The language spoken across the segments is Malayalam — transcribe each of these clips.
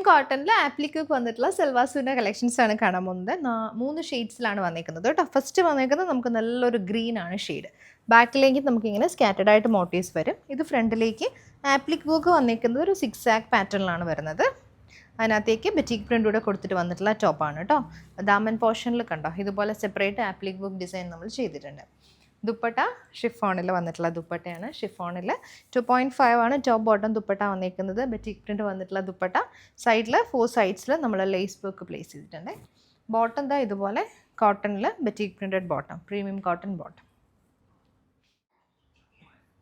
കോട്ടണിൽ ആപ്ലിക്ക് വന്നിട്ടുള്ള സെൽവാസുവിൻ്റെ കളക്ഷൻസ് ആണ് കാണാൻ പോകുന്നത്. 3 ഷെയ്ഡ്സിലാണ് വന്നിരിക്കുന്നത് കേട്ടോ. ഫസ്റ്റ് വന്നിരിക്കുന്നത് നമുക്ക് നല്ലൊരു ഗ്രീൻ ആണ് ഷെയ്ഡ്. ബാക്കിലേക്ക് നമുക്കിങ്ങനെ സ്കാറ്റർഡ് ആയിട്ട് മോട്ടീവ്സ് വരും. ഇത് ഫ്രണ്ടിലേക്ക് ആപ്ലിക് വർക്ക് വന്നിരിക്കുന്നത് ഒരു 6 ആക്ക് പാറ്റേണിലാണ് വരുന്നത്. അതിനകത്തേക്ക് ബെറ്റിക് പ്രിൻ്റ് കൂടെ കൊടുത്തിട്ട് വന്നിട്ടുള്ള ടോപ്പാണ് കേട്ടോ. ദാമൻ പോർഷനിൽ കണ്ടോ ഇതുപോലെ സെപ്പറേറ്റ് ആപ്ലിക് വർക്ക് ഡിസൈൻ നമ്മൾ ചെയ്തിട്ടുണ്ട്. ദുപ്പട്ട ഷിഫോണിൽ വന്നിട്ടുള്ള ദുപ്പട്ടയാണ്. ഷിഫോണിൽ 2.5 ആണ് ടോപ്പ് ബോട്ടം ദുപ്പട്ട വന്നിരിക്കുന്നത്. ബെറ്റിക് പ്രിൻ്റ് വന്നിട്ടുള്ള ദുപ്പട്ട. സൈഡിൽ 4 സൈഡ്സിൽ നമ്മൾ ലേസ് വർക്ക് പ്ലേസ് ചെയ്തിട്ടുണ്ട്. ബോട്ടം ദാ ഇതുപോലെ കോട്ടണിൽ batik printed bottom, premium cotton bottom.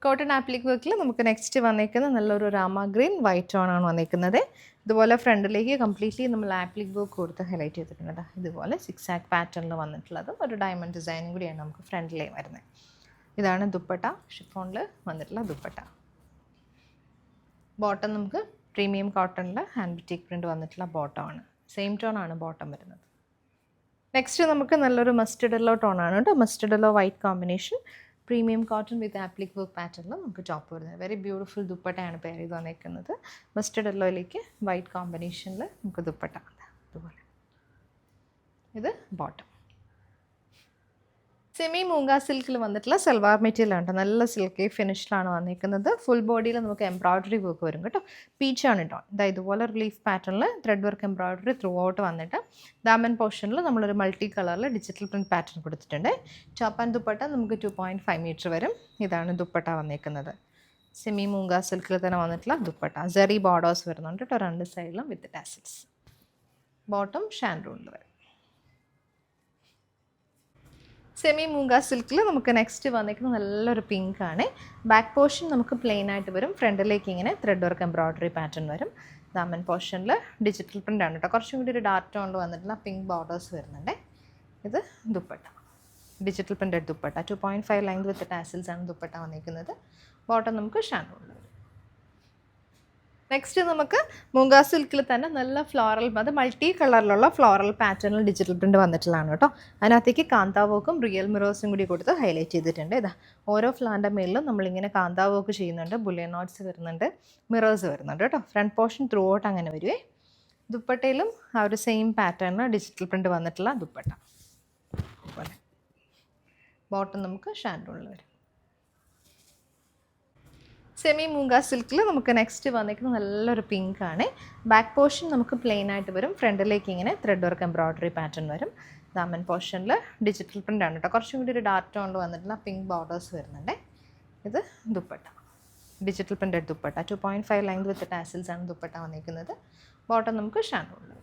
Cotton applique വർക്കിൽ നമുക്ക് നെക്സ്റ്റ് വന്നിരിക്കുന്നത് നല്ലൊരു രാമ ഗ്രീൻ വൈറ്റ് ടോൺ ആണ് വന്നിരിക്കുന്നത്. ഇതുപോലെ ഫ്രണ്ടിലേക്ക് കംപ്ലീറ്റ്ലി നമ്മൾ ആപ്ലിക് വർക്ക് കൊടുത്ത് ഹൈലൈറ്റ് ചെയ്തിട്ടുണ്ട്. ഇതുപോലെ 6 ആക്ക് പാറ്റേണിൽ വന്നിട്ടുള്ളത് ഒരു ഡയമണ്ട് ഡിസൈനും കൂടിയാണ് നമുക്ക് ഫ്രണ്ടിലേ വരുന്നത്. ഇതാണ് ദുപ്പട്ട. ഷിഫോണിൽ വന്നിട്ടുള്ള ദുപ്പട്ട. ബോട്ടം നമുക്ക് പ്രീമിയം കോട്ടണിൽ ഹാൻഡ് ബിറ്റിക് പ്രിൻ്റ് വന്നിട്ടുള്ള ബോട്ടമാണ്. സെയിം ടോൺ ആണ് ബോട്ടം വരുന്നത്. നെക്സ്റ്റ് നമുക്ക് നല്ലൊരു മസ്റ്റർഡ് യെല്ലോ ടോൺ ആണ് കേട്ടോ. Mustard yellow white combination, premium cotton വിത്ത് ആപ്ലിക് വർക്ക് പാറ്റേണിൽ നമുക്ക് ടോപ്പ് വരുന്നത്. വെരി ബ്യൂട്ടിഫുൾ ദുപ്പട്ടയാണ് പെയർ ചെയ്ത് വന്നിരിക്കുന്നത്. മസ്റ്റർഡ് യെല്ലോയിലേക്ക് വൈറ്റ് കോമ്പിനേഷനിൽ നമുക്ക് ദുപ്പട്ട അതുപോലെ. ഇത് ബോട്ടം. സെമി മൂങ്ക സിൽക്കിൽ വന്നിട്ടുള്ള സൽവാർ മെറ്റീരിയലാണ്. നല്ല സിൽക്കി ഫിനിഷിലാണ് വന്നിരിക്കുന്നത്. ഫുൾ ബോഡിയിൽ നമുക്ക് എംബ്രോയ്ഡറി വർക്ക് വരും കേട്ടോ. പീച്ചാണ് കേട്ടോ. ഇതുപോലെ റിലീഫ് പാറ്റേണിൽ thread work embroidery through out വന്നിട്ട് ദാമൻ പോർഷനിൽ നമ്മളൊരു മൾട്ടി കളറിൽ ഡിജിറ്റൽ പ്രിൻറ്റ് പാറ്റേൺ കൊടുത്തിട്ടുണ്ട്. ടോപ്പ് ആൻഡ് ദുപ്പട്ട നമുക്ക് 2.5 മീറ്റർ വരും. ഇതാണ് ദുപ്പട്ട വന്നിരിക്കുന്നത്. സെമി മൂങ്ക സിൽക്കിൽ തന്നെ വന്നിട്ടുള്ള ദുപ്പട്ട. സെറി ബോർഡേഴ്സ് വരുന്നുണ്ട് കേട്ടോ 2 സൈഡിലും വിത്ത് ടാസിൽസ്. ബോട്ടം ഷാൻഡൂണിൽ വരും. സെമി മൂങ്ക സിൽക്കിൽ നമുക്ക് നെക്സ്റ്റ് വന്നിരിക്കുന്നത് നല്ലൊരു പിങ്ക് ആണ്. ബാക്ക് പോർഷൻ നമുക്ക് പ്ലെയിൻ ആയിട്ട് വരും. ഫ്രണ്ടിലേക്ക് ഇങ്ങനെ ത്രെഡ് വർക്ക് എംബ്രോയ്ഡറി പാറ്റേൺ വരും. ദാമൻ പോർഷനിൽ ഡിജിറ്റൽ പ്രിൻ്റ് ആണ് കേട്ടോ. കുറച്ചും കൂടി ഒരു ഡാർക്ക് ടോണിൽ വന്നിട്ടുള്ള പിങ്ക് ബോർഡേഴ്സ് വരുന്നുണ്ട്. ഇത് dupatta, digital printed dupatta. 2.5 length വിത്ത് ടാസിൽസ് ആണ് ദുപ്പട്ട വന്നിരിക്കുന്നത്. ബോട്ടം നമുക്ക് ഷാൻഡൂണിൽ വരും. നെക്സ്റ്റ് നമുക്ക് മൂങ്ക സിൽക്കിൽ തന്നെ നല്ല ഫ്ലോറൽ, അത് മൾട്ടി കളറിലുള്ള ഫ്ലോറൽ പാറ്റേണിൽ ഡിജിറ്റൽ പ്രിൻ്റ് വന്നിട്ടുള്ളതാണ് കേട്ടോ. അതിനകത്തേക്ക് കാന്താ വർക്കും റിയൽ മിറേഴ്സും കൂടി കൊടുത്ത് ഹൈലൈറ്റ് ചെയ്തിട്ടുണ്ട്. ഇതാ ഓരോ ഫ്ലാൻ്റെ മേലിലും നമ്മളിങ്ങനെ കാന്താ വർക്ക് ചെയ്യുന്നുണ്ട്. ബുള്ളിയൻ നോട്ട്സ് വരുന്നുണ്ട്, മിറേഴ്സ് വരുന്നുണ്ട് കേട്ടോ. ഫ്രണ്ട് പോർഷൻ ത്രൂ ഔട്ട് അങ്ങനെ വരുവേ. ദുപ്പട്ടയിലും ആ ഒരു സെയിം പാറ്റേണിൽ ഡിജിറ്റൽ പ്രിൻ്റ് വന്നിട്ടുള്ള ദുപ്പട്ട പോലെ. ബോട്ടം നമുക്ക് ഷാൻഡൂണിൽ വരും. സെമി മൂങ്ക സിൽക്കിൽ നമുക്ക് നെക്സ്റ്റ് വന്നിരിക്കുന്നത് നല്ലൊരു പിങ്ക് ആണ്. ബാക്ക് പോർഷൻ നമുക്ക് പ്ലെയിൻ ആയിട്ട് വരും. ഫ്രണ്ടിലേക്ക് ഇങ്ങനെ ത്രെഡ് വർക്ക് എംബ്രോയ്ഡറി പാറ്റേൺ വരും. ദാമൻ പോർഷനിൽ ഡിജിറ്റൽ പ്രിൻ്റ് ആണ് കേട്ടോ. കുറച്ചും കൂടി ഒരു ഡാർക്ക് ടോണിൽ വന്നിട്ടുള്ള പിങ്ക് ബോർഡേഴ്സ് വരുന്നുണ്ട്. ഇത് dupatta, digital printed dupatta. 2.5 length വിത്ത് ടാസിൽസ് ആണ് ദുപ്പട്ട വന്നിരിക്കുന്നത്. ബോട്ടം നമുക്ക് ഷാൻഡൂണിൽ വരും.